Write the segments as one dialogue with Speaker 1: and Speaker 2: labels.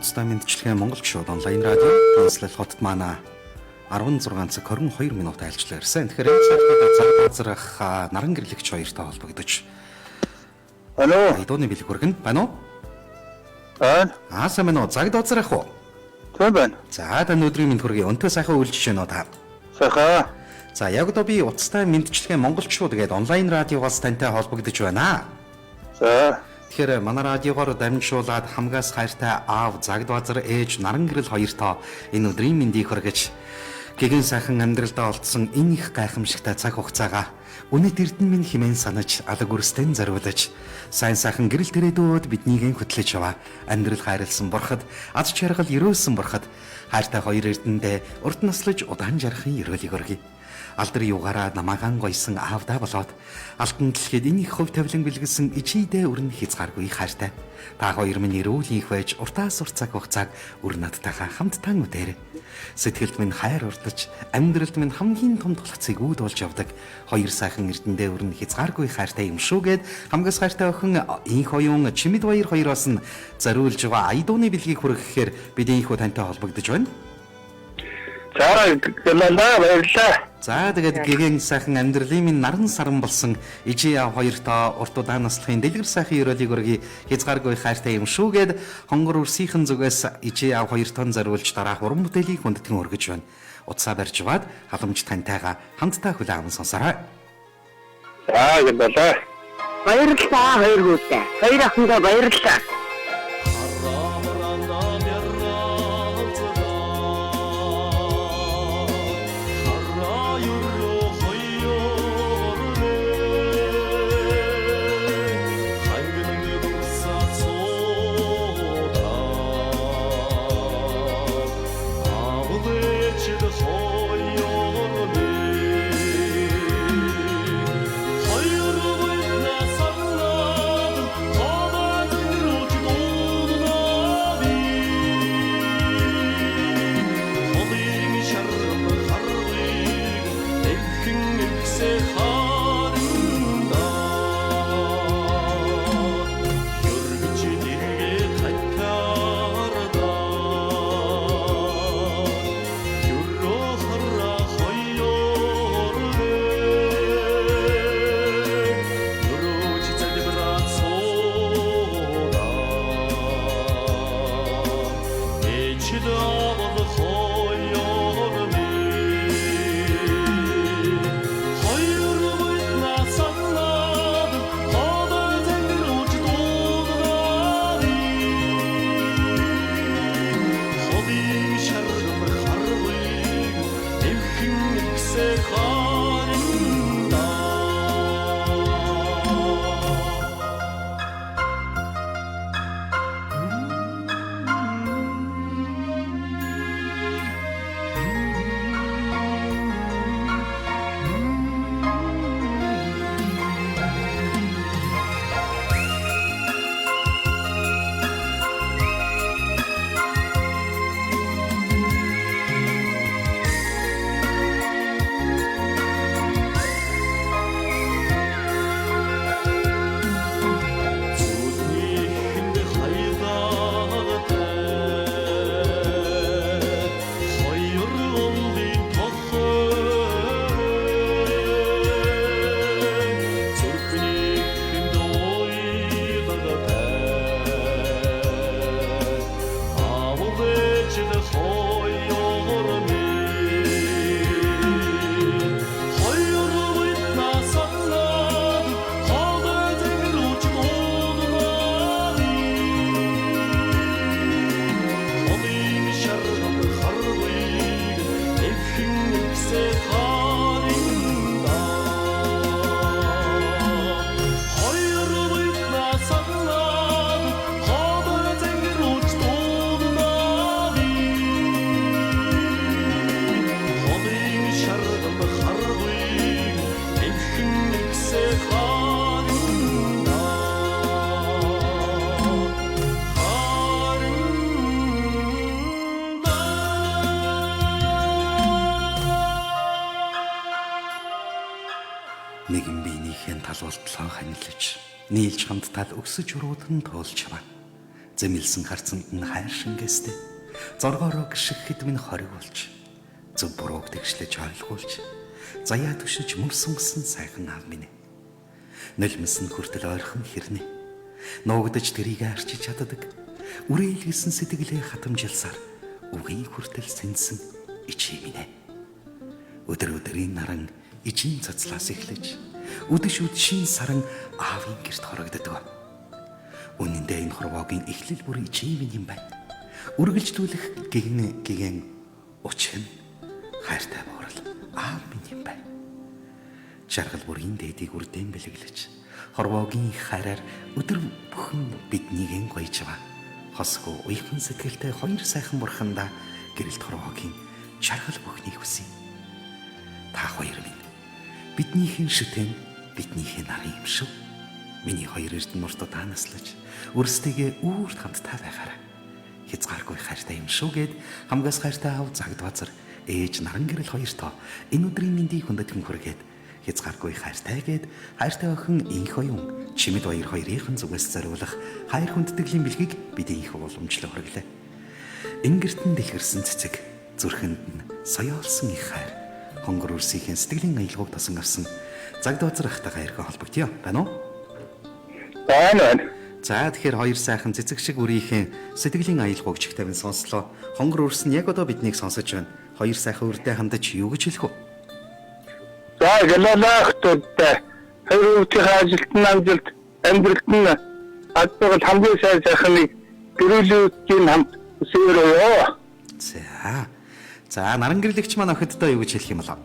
Speaker 1: Уцтай мэдчилгээ Монгол гишүүд онлайн радио нийслэл хотод манай 16 цаг 22 минут айлчлаа ирсэн. Тэгэхээр энэ цагт цаг базарах наран гэрлэгч хоёртой холбогдож.
Speaker 2: Алло.
Speaker 1: Айдууны бэлэг хүргэн байна уу?
Speaker 2: Сайн
Speaker 1: байна уу? Цаг базарах уу?
Speaker 2: Тийм байна.
Speaker 1: За тань өдрийн мэнд хүргэе. Өнтөө сайхан үйлчж байна уу та?
Speaker 2: Сайхан.
Speaker 1: За яг одоо би Уцтай мэдчилгээ Монгол гишүүд гээд онлайн радиогоос тантай холбогдож байна.
Speaker 2: За.
Speaker 1: Тэгэхээр манай радиогоор дамжуулаад хамгаас хайртай аав Загдбазар ээж наран гэрэл хоёртоо энэ өдрийн мэндийг хүргэж гэгэн сайхан амьдралдаа олдсон энэ их гайхамшигтай цаг хугацаагаа үнэт эрдэнэ минь хэмээн санаж алаг өрстэн зориулж сайн сайхан гэрэл төрөөд биднийг хөтлөж яваа амьдрал хайрлсан бурхад аз жаргал өрөөсөн бурхад хайртай хоёр эрдэндээ урд наслаж удаан жарахын өрөөлийг өргөе. Алдар юугаараа намаагаан гойсон аавдаа болоод алтан дэлхийд энэ их хөв тавилан бэлгэлсэн ичидээ өрн хязгааргүй хайртай. Та хоёр минь эрүүл их байж уртаас урт цаг хугацааг өр надтайгаа хамтдаа үдээр. Сэтгэлд минь хайр урдаж, амьдралд минь хамгийн том тулгцыг үүдүүлж явдаг. Хоёр сайхан эрдэндээ өрн хязгааргүй хайртай юм шүүгээд хамгаас хайртай охин инх оюун чимэд баяр хоёроос нь зориулж байгаа айдууны бэлгийг хүргэхээр бид инхүү тантай холбогдож байна.
Speaker 2: Баярлалаа.
Speaker 1: За тэгээд гэгэн сайхан амьдралын минь наран саран болсон ижи аав хоёртоо урт удаан наслахын дэлгэр сайхан өрөөлийг өргөе. Хязгааргүй хайртай юм шүүгээд хонгор үрсийнхэн зүгээс ижи аав хоёртоо зориулж дараах уран бүтээлийг хүндэтгэн өргөж байна. Утсаа барьж аваад халамж тантайгаа хамтдаа хүлээн аван сонсорой.
Speaker 2: За баярлалаа.
Speaker 3: Баярлалаа хоёргуудаа. Хоёр ахындаа баярлалаа.
Speaker 1: Нэгэн биенийхэн талуултлаа ханилж нийлж хамтдаа өксөж өрөөдөн туулж байна. Зэмэлсэн харцанд нь хайр шингээстэй. Зоргоороо гიშгэхэд минь хориг болж. Зөв бурууг тэгшлэж ойлгуулж. Заяа түшиж мөр сунгасан сайхан аав минь. Нулимсэн хүртэл ойрхон хэрнэ. Нуугдаж тэрийг арчиж чаддаг. Үрээлгэсэн сэтгэлээ хатамжилсаар үгийн хүртэл сэнсэн ичээ минь. Өдөр өдрийн наран ичийн цацлаас эхлэж үдэш үдшийн саран аавын гэрт хорогддог. Үнэндээ энэ хорвоогийн эхлэл бүр ичээ минь юм байна. Үргэлжлүүлэх гэгэн учих нь хайртай буурал аав минь юм байна. Жаргал бүрийн дээдийг үрдэн бэлэглэж хорвоогийн хайраар өдөр бүхэн биднийг гоёж байгаа. Хосгүй уяхан сэтгэлтэй хоёр сайхан бурхандаа гэрэлт хорвоогийн жаргал бүхнийг хүсье. Та хоёр минь биднийхэн шүтэн биднийхэн нарын юм шүү. Миний хоёр эрдэнэ мөртөө та наслаж өрсдийгээ үүрт хамтдаа байгаарай. Хязгааргүй хайртай юм шүү гэд хамгаас хайртай аав Загдбаазар ээж наран гэрэл хоёртоо энэ өдрийн мэндийг хүндэтгэн хүргээд хязгааргүй хайртай гэд хайртай охин инх оюун чимэд баяр хоёрын зүгээс зориулах хайр хүндтгэлийн бэлгийг бидний их уламжлал хүргэлээ. Ингэртэн дэлгэрсэн цэцэг зүрхэнд нь соёолсон их хайр хонгор үрсийн сэтгэлийн аялгауг тасан авсан Загдбаазар ахтай хайргаа холбогдъё байна уу?
Speaker 2: байна.
Speaker 1: За тэгэхээр хоёр сайхан цэцэг шиг үрийнхэн сэтгэлийн аялгауг чих тавин сонслоо. Хонгор үрс нь яг одоо биднийг сонсож байна. Хоёр сайхан үрдээ хандаж юу гэж хэлэх вэ?
Speaker 2: За гэлэлэхтүүд хоёрын ажилтны амжилт амьдралд нь адбагт хамгийн сайн сайхныг гэрүүлүүдийн хамт үсээрөө.
Speaker 1: За наран гэрлэгч маань охиддоо юу гэж хэлэх юм бол?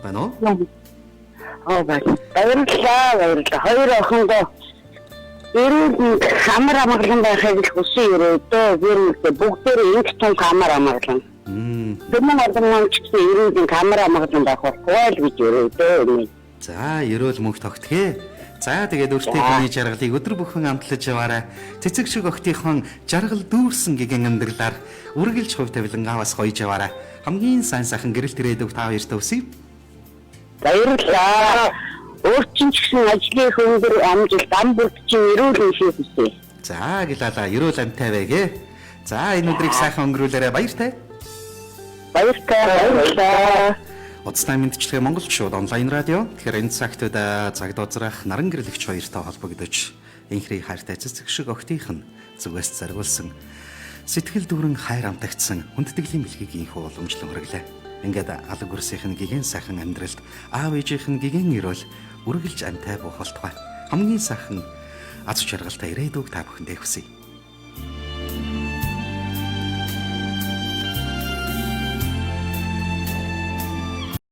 Speaker 1: Байна уу?
Speaker 3: Баярлалаа. Хоёр охиндоо эрүүл хамар амгалан байхыг хүсэн өрөөдөө гэрэлтэй бүгдээр инх тун хамар амгалан. Дэмэн ордон ч гэсэн эрүүл хамар амгалан байх болтугай л гэж өрөөдөө.
Speaker 1: За ерөөл мөнх тогтгоо. За тэгээд өртөйхний жаргалыг өдөр бүхэн амтлаж яваарай. Цэцэг шиг охтынхон жаргал дүүрсэн гэгэн амьдралаар үргэлж хувь тавилан аваас гоёж яваарай. Хамгийн сайн сайхан гэрэлт ирээдүг та хоёрт өсөв.
Speaker 3: Баярлалаа. Өөрчн ч гэсэн ажлын хөнгөр амжилт ам бүрдчин эрүүл өшөө хүсье.
Speaker 1: За гэлалаа ерөөл амтай байгээ. За энэ өдрийг сайхан өнгөрүүлээрэй. Баяртай.
Speaker 3: Баярлалаа.
Speaker 1: Уцтай мэдчилгээ Монгол шууд онлайн радио. Тэгэхээр энэ цагт Загдбаазарах наран гэрлэгч хоёртой холбогдож инхрийн хайртай цэцэг шиг охтынх нь зүгээс заргуулсан сэтгэл дүүрэн хайр амтагдсан хүндтгэлийн бэлгийг инхүү уламжлан хүргэлээ. Ингээд алга өрсийнх нь гигэн сайхан амьдралд аав ээжийнх нь гигэн ирүүл үргэлж амтай буух болтугай. Хамгийн сайхан аз жаргалтай ирээдүг та бүхэндээ хүсье.